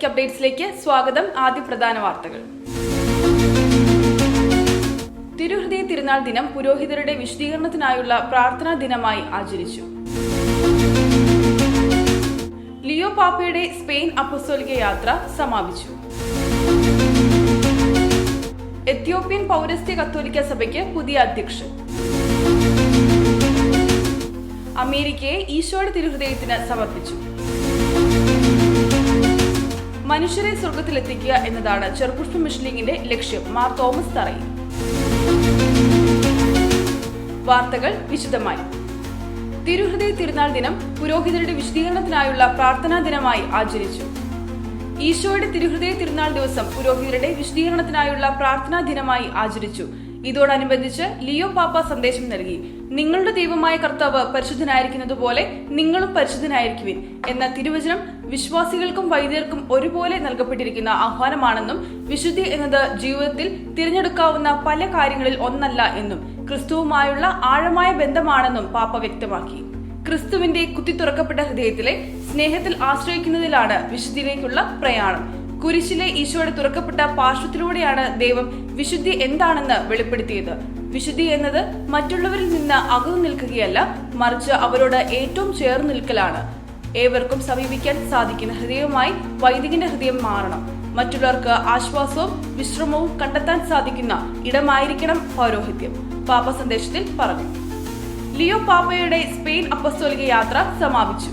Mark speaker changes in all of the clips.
Speaker 1: Catholic അപ്ഡേറ്റ്സിലേക്ക് സ്വാഗതം. ആദ്യ പ്രധാന വാർത്തകൾ. തിരുഹൃദയ തിരുനാൾ ദിനം പുരോഹിതരുടെ വിശദീകരണത്തിനായുള്ള പ്രാർത്ഥനാ ദിനമായി ആചരിച്ചു. ലിയോ പാപ്പയുടെ സ്പെയിൻ അപ്പസ്തോലിക യാത്ര സമാപിച്ചു. എത്യോപ്യൻ പൗരസ്ത്യ കത്തോലിക്ക സഭയ്ക്ക് പുതിയ അധ്യക്ഷൻ. അമേരിക്കയെ ഈശോയുടെ തിരുഹൃദയത്തിന് സമർപ്പിച്ചു. മനുഷ്യരെ സ്വർഗത്തിലെത്തിക്കുക എന്നതാണ് ചെറുപുഷ്പ മിഷൻ ലീഗിന്റെ ലക്ഷ്യം. മാർ തോമസ് തറയിൽ. വാർത്തകൾ വിശദമായി. തിരുഹൃദയ തിരുനാൾ ദിനം പുരോഹിതരുടെ വിശദീകരണത്തിനായുള്ള പ്രാർത്ഥനാ ദിനമായി ആചരിച്ചു. ഈശോയുടെ തിരുഹൃദയ തിരുനാൾ ദിവസം പുരോഹിതരുടെ വിശദീകരണത്തിനായുള്ള പ്രാർത്ഥനാ ദിനമായി ആചരിച്ചു. ഇതോടനുബന്ധിച്ച് ലിയോ പാപ്പ സന്ദേശം നൽകി. നിങ്ങളുടെ ദൈവമായ കർത്താവ് പരിശുദ്ധനായിരിക്കുന്നതുപോലെ നിങ്ങളും പരിശുദ്ധനായിരിക്കുവിൻ എന്ന തിരുവചനം വിശ്വാസികൾക്കും വൈദികർക്കും ഒരുപോലെ നൽകപ്പെട്ടിരിക്കുന്ന ആഹ്വാനമാണെന്നും വിശുദ്ധി എന്നത് ജീവിതത്തിൽ തിരഞ്ഞെടുക്കാവുന്ന പല കാര്യങ്ങളിൽ ഒന്നല്ല എന്നും ക്രിസ്തുവുമായുള്ള ആഴമായ ബന്ധമാണെന്നും പാപ്പ വ്യക്തമാക്കി. ക്രിസ്തുവിന്റെ കുത്തിത്തുറക്കപ്പെട്ട ഹൃദയത്തിലെ സ്നേഹത്തിൽ ആശ്രയിക്കുന്നതിലാണ് വിശുദ്ധിയിലേക്കുള്ള പ്രയാണം. കുരിശിലെ ഈശോയുടെ തുറക്കപ്പെട്ട പാർശ്വത്തിലൂടെയാണ് ദൈവം വിശുദ്ധി എന്താണെന്ന് വെളിപ്പെടുത്തിയത്. വിശുദ്ധി എന്നത് മറ്റുള്ളവരിൽ നിന്ന് അകന്നു നിൽക്കുകയല്ല, മറിച്ച് അവരോട് ഏറ്റവും ചേർന്ന് നിൽക്കലാണ്. ഏവർക്കും സമീപിക്കാൻ സാധിക്കുന്ന ഹൃദയവുമായി വൈദികന്റെ ഹൃദയം മാറണം. മറ്റുള്ളവർക്ക് ആശ്വാസവും വിശ്രമവും കണ്ടെത്താൻ സാധിക്കുന്ന ഇടമായിരിക്കണം പൗരോഹിത്യം, പാപ്പ സന്ദേശത്തിൽ പറഞ്ഞു. ലിയോ പാപ്പയുടെ സ്പെയിൻ അപ്പസ്തോലിക യാത്ര സമാപിച്ചു.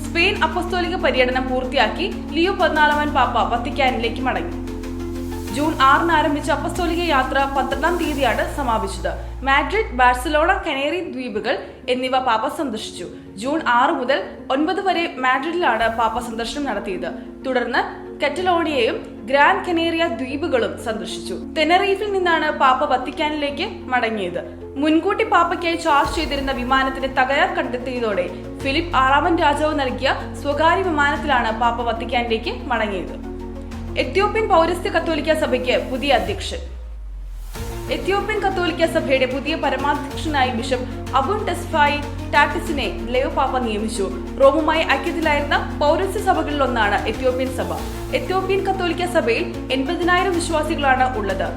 Speaker 1: സ്പെയിൻ അപ്പസ്തോലിക പര്യടനം പൂർത്തിയാക്കി ലിയോ 14 പാപ്പ വത്തിക്കാനിലേക്ക് മടങ്ങി. ജൂൺ 6 ആരംഭിച്ച അപ്പസ്തോലിക യാത്ര 12 തീയതിയാണ് സമാപിച്ചത്. മാഡ്രിഡ്, ബാഴ്സലോണ, കനേറി ദ്വീപുകൾ എന്നിവ പാപ്പ സന്ദർശിച്ചു. ജൂൺ 6 മുതൽ 9 വരെ മാഡ്രിഡിലാണ് പാപ്പ സന്ദർശനം നടത്തിയത്. തുടർന്ന് കറ്റലോണിയയും ഗ്രാൻ കനേറിയ ദ്വീപുകളും സന്ദർശിച്ചു. തെനറീഫിൽ നിന്നാണ് പാപ്പ വത്തിക്കാനിലേക്ക് മടങ്ങിയത്. മുൻകൂട്ടി പാപ്പയ്ക്കായി ചാർജ് ചെയ്തിരുന്ന വിമാനത്തിന്റെ തകരാർ കണ്ടെത്തിയതോടെ ഫിലിപ്പ് 6 രാജാവ് നൽകിയ സ്വകാര്യ വിമാനത്തിലാണ് പാപ്പ വത്തിക്കാനിലേക്ക് മടങ്ങിയത്. എത്യോപ്യൻ പൗരസ്ത്യ കത്തോലിക്ക സഭയ്ക്ക് പുതിയ അധ്യക്ഷൻ. എത്യോപ്യൻ കത്തോലിക്ക സഭയുടെ പുതിയ പരമാധ്യക്ഷനായി ബിഷപ്പ് അബുൻ ടെസ്ഫായി ടാറ്റിസിനെ ലിയോ പാപ്പ നിയമിച്ചു. റോമുമായി ഐക്യത്തിലായിരുന്ന പൗരസ്ത്യ സഭകളിലൊന്നാണ് എത്യോപ്യൻ സഭ. എത്യോപ്യൻ കത്തോലിക്ക സഭയിൽ 80,000 വിശ്വാസികളാണ് ഉള്ളത്.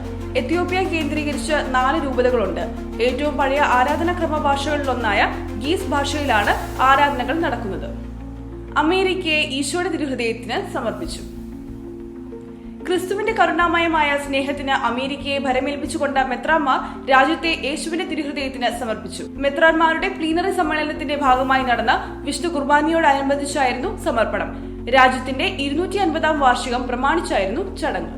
Speaker 1: എത്യോപ്യ കേന്ദ്രീകരിച്ച് 4 രൂപതകളുണ്ട്. ഏറ്റവും പഴയ ആരാധനാക്രമ ഭാഷകളിലൊന്നായ ഗീസ് ഭാഷയിലാണ് ആരാധനകൾ നടക്കുന്നത്. അമേരിക്കയെ ഈശോയുടെ തിരുഹൃദയത്തിന് സമർപ്പിച്ചു. ക്രിസ്തുവിന്റെ കരുണാമയമായ സ്നേഹത്തിന് അമേരിക്കയെ ഭരമേൽപ്പിച്ചുകൊണ്ട് മെത്രാന്മാർ രാജ്യത്തെ യേശുവിന്റെ തിരുഹൃദയത്തിന് സമർപ്പിച്ചു. മെത്രാന്മാരുടെ പ്ലീനറി സമ്മേളനത്തിന്റെ ഭാഗമായി നടന്ന വിശുദ്ധ കുർബാനയോടനുബന്ധിച്ചായിരുന്നു സമർപ്പണം. രാജ്യത്തിന്റെ 250-ാം വാർഷികം പ്രമാണിച്ചായിരുന്നു ചടങ്ങ്.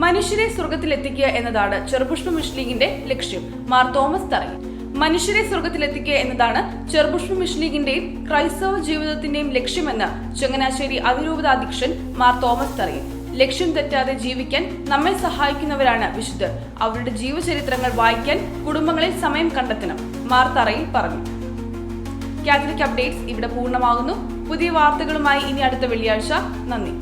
Speaker 1: മനുഷ്യരെ സ്വർഗത്തിലെത്തിക്കുക എന്നതാണ് ചെറുപുഷ്പ മിഷൻ ലീഗിന്റെ ലക്ഷ്യം. മാർ തോമസ് തറയിൽ. മനുഷ്യരെ സ്വർഗത്തിലെത്തിക്കുക എന്നതാണ് ചെറുപുഷ്പ മിഷൻ ലീഗിന്റെയും ക്രൈസ്തവ ജീവിതത്തിന്റെയും ലക്ഷ്യമെന്ന് ചങ്ങനാശ്ശേരി അതിരൂപത അധ്യക്ഷൻ മാർ തോമസ് തറയിൽ. ലക്ഷ്യം തെറ്റാതെ ജീവിക്കാൻ നമ്മെ സഹായിക്കുന്നവരാണ് വിശുദ്ധർ. അവരുടെ ജീവചരിത്രങ്ങൾ വായിക്കാൻ കുടുംബങ്ങളിൽ സമയം കണ്ടെത്തണം, മാർ തറയിൽ പറഞ്ഞു. കാത്തലിക് അപ്ഡേറ്റ്സ് ഇവിടെ പൂർണ്ണമാകുന്നു. പുതിയ വാർത്തകളുമായി ഇനി അടുത്ത വെള്ളിയാഴ്ച. നന്ദി.